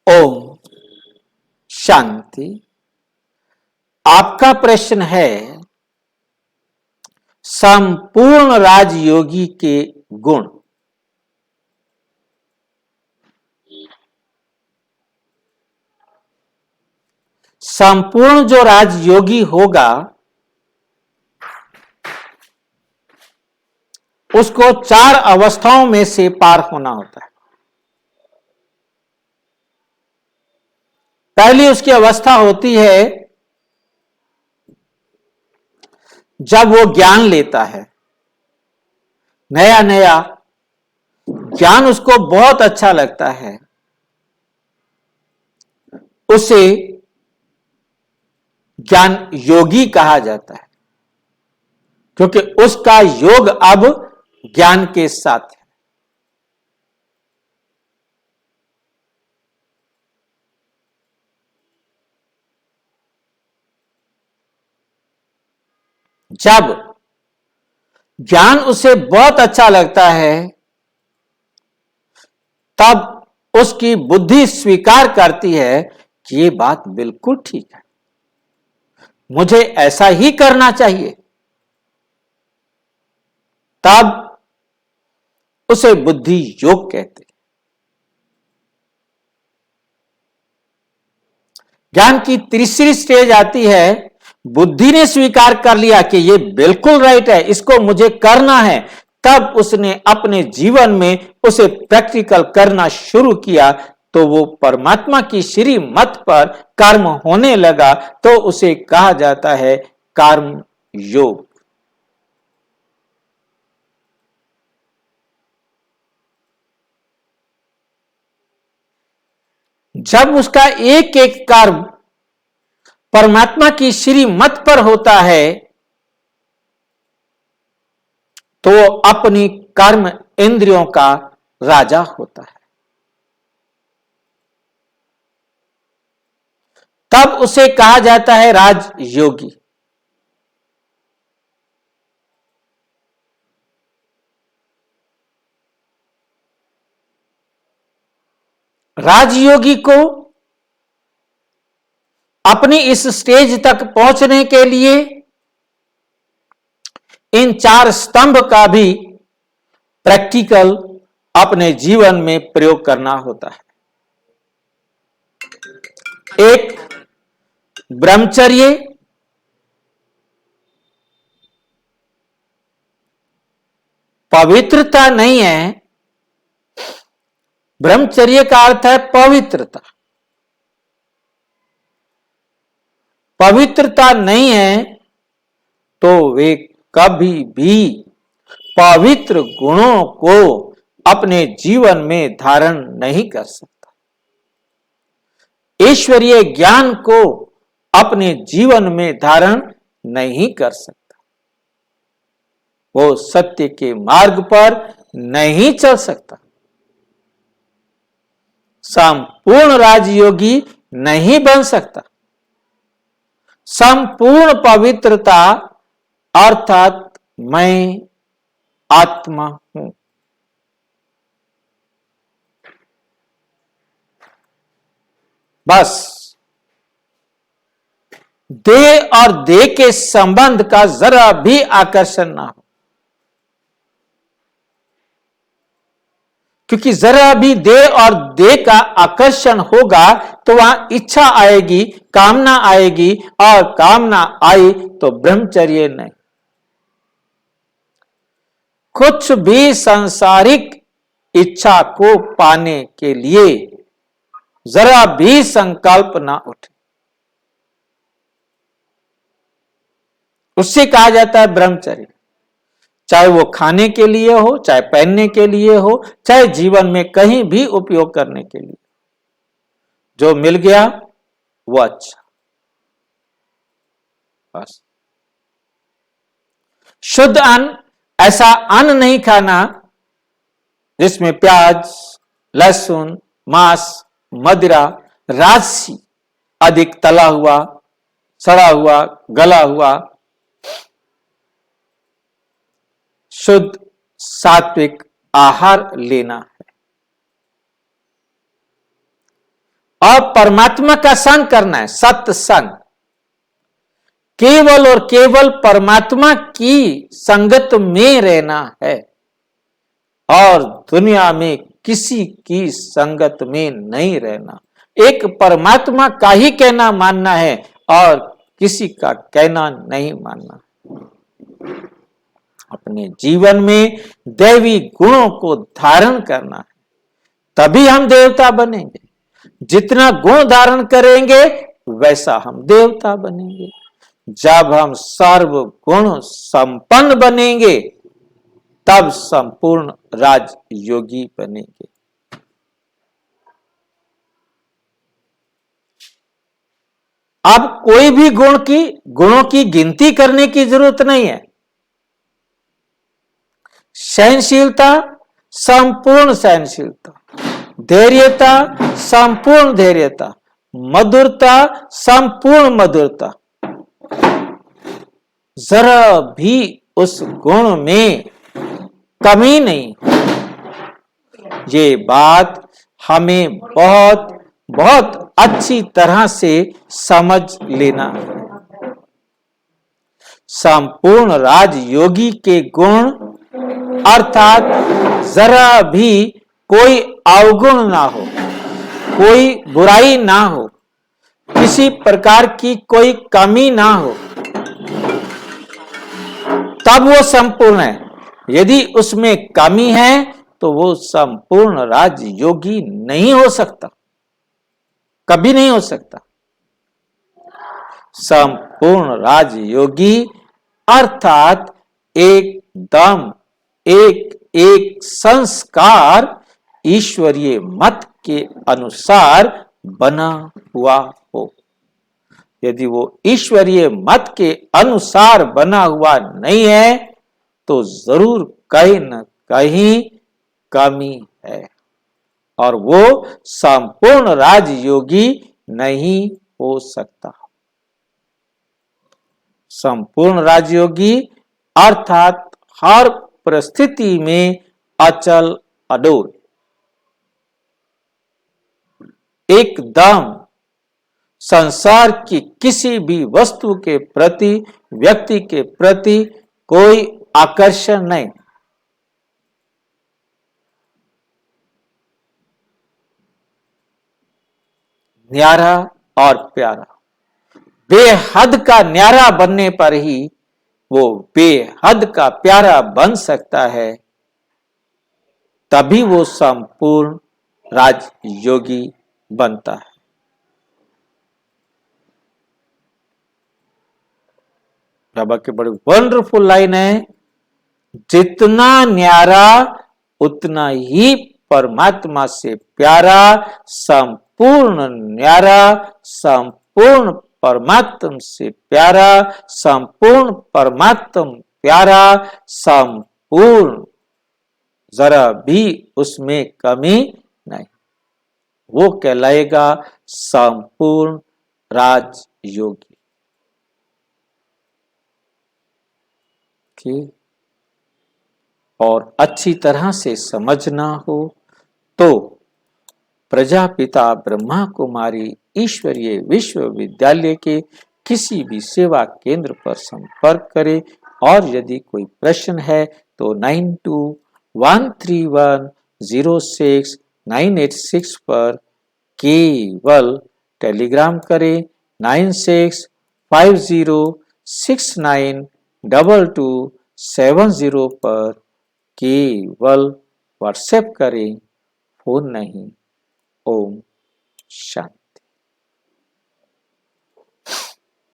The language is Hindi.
ओम शांति। आपका प्रश्न है संपूर्ण राजयोगी के गुण। संपूर्ण जो राजयोगी होगा उसको 4 अवस्थाओं में से पार होना होता है। पहली उसकी अवस्था होती है जब वो ज्ञान लेता है, नया नया ज्ञान उसको बहुत अच्छा लगता है, उसे ज्ञान योगी कहा जाता है, क्योंकि उसका योग अब ज्ञान के साथ है। जब ज्ञान उसे बहुत अच्छा लगता है तब उसकी बुद्धि स्वीकार करती है कि ये बात बिल्कुल ठीक है, मुझे ऐसा ही करना चाहिए। तब उसे बुद्धि योग कहते हैं। ज्ञान की तीसरी स्टेज आती है, बुद्धि ने स्वीकार कर लिया कि ये बिल्कुल राइट है, इसको मुझे करना है। तब उसने अपने जीवन में उसे प्रैक्टिकल करना शुरू किया, तो वो परमात्मा की श्री मत पर कर्म होने लगा, तो उसे कहा जाता है कर्म योग। जब उसका एक एक कर्म परमात्मा की श्री मत पर होता है तो अपनी कर्म इंद्रियों का राजा होता है। तब उसे कहा जाता है राजयोगी। राजयोगी को अपनी इस स्टेज तक पहुंचने के लिए इन 4 स्तंभ का भी प्रैक्टिकल अपने जीवन में प्रयोग करना होता है। एक ब्रह्मचर्य, पवित्रता नहीं है। ब्रह्मचर्य का अर्थ है पवित्रता। पवित्रता नहीं है तो वे कभी भी पवित्र गुणों को अपने जीवन में धारण नहीं कर सकता, ईश्वरीय ज्ञान को अपने जीवन में धारण नहीं कर सकता, वो सत्य के मार्ग पर नहीं चल सकता, संपूर्ण राजयोगी नहीं बन सकता। संपूर्ण पवित्रता अर्थात मैं आत्मा हूं। बस देह और देह के संबंध का जरा भी आकर्षण ना हो, क्योंकि जरा भी देह और देह का आकर्षण होगा तो वहां इच्छा आएगी, कामना आएगी, और कामना आई तो ब्रह्मचर्य नहीं। कुछ भी सांसारिक इच्छा को पाने के लिए जरा भी संकल्प ना उठे, उससे कहा जाता है ब्रह्मचर्य। चाहे वो खाने के लिए हो, चाहे पहनने के लिए हो, चाहे जीवन में कहीं भी उपयोग करने के लिए, जो मिल गया वो अच्छा। बस शुद्ध अन्न, ऐसा अन्न नहीं खाना जिसमें प्याज, लहसुन, मांस, मदिरा, राजसी, अधिक तला हुआ, सड़ा हुआ, गला हुआ। शुद्ध सात्विक आहार लेना है। और परमात्मा का संग करना है, सत्संग। केवल और केवल परमात्मा की संगत में रहना है और दुनिया में किसी की संगत में नहीं रहना। एक परमात्मा का ही कहना मानना है और किसी का कहना नहीं मानना। अपने जीवन में दैवी गुणों को धारण करना है, तभी हम देवता बनेंगे। जितना गुण धारण करेंगे वैसा हम देवता बनेंगे। जब हम सर्व गुण संपन्न बनेंगे तब संपूर्ण राजयोगी बनेंगे। अब कोई भी गुणों की गिनती करने की जरूरत नहीं है। सहनशीलता, संपूर्ण सहनशीलता, धैर्यता, संपूर्ण धैर्यता, मधुरता, संपूर्ण मधुरता, जरा भी उस गुण में कमी नहीं। ये बात हमें बहुत बहुत अच्छी तरह से समझ लेना है। संपूर्ण राजयोगी के गुण अर्थात जरा भी कोई अवगुण ना हो, कोई बुराई ना हो, किसी प्रकार की कोई कमी ना हो, तब वो संपूर्ण है। यदि उसमें कमी है तो वो संपूर्ण राजयोगी नहीं हो सकता, कभी नहीं हो सकता। संपूर्ण राजयोगी अर्थात एकदम एक एक संस्कार ईश्वरीय मत के अनुसार बना हुआ हो। यदि वो ईश्वरीय मत के अनुसार बना हुआ नहीं है तो जरूर कहीं न कहीं कमी है और वो संपूर्ण राजयोगी नहीं हो सकता। संपूर्ण राजयोगी अर्थात हर परिस्थिति में अचल अडोल, एकदम संसार की किसी भी वस्तु के प्रति, व्यक्ति के प्रति कोई आकर्षण नहीं। न्यारा और प्यारा, बेहद का न्यारा बनने पर ही वो बेहद का प्यारा बन सकता है, तभी वो संपूर्ण राजयोगी बनता है। बाबा की बड़ी वंडरफुल लाइन है, जितना न्यारा उतना ही परमात्मा से प्यारा, संपूर्ण न्यारा, संपूर्ण परमात्मा से प्यारा, संपूर्ण परमात्मा प्यारा, संपूर्ण जरा भी उसमें कमी नहीं। वो कहलाएगा संपूर्ण राजयोगी। और अच्छी तरह से समझना हो तो प्रजापिता ब्रह्मा कुमारी ईश्वरीय विश्वविद्यालय के किसी भी सेवा केंद्र पर संपर्क करें और यदि कोई प्रश्न है तो 9213106986 पर केवल टेलीग्राम करें। 9650692270 पर केवल व्हाट्सएप करें, फोन नहीं। ओम शांति।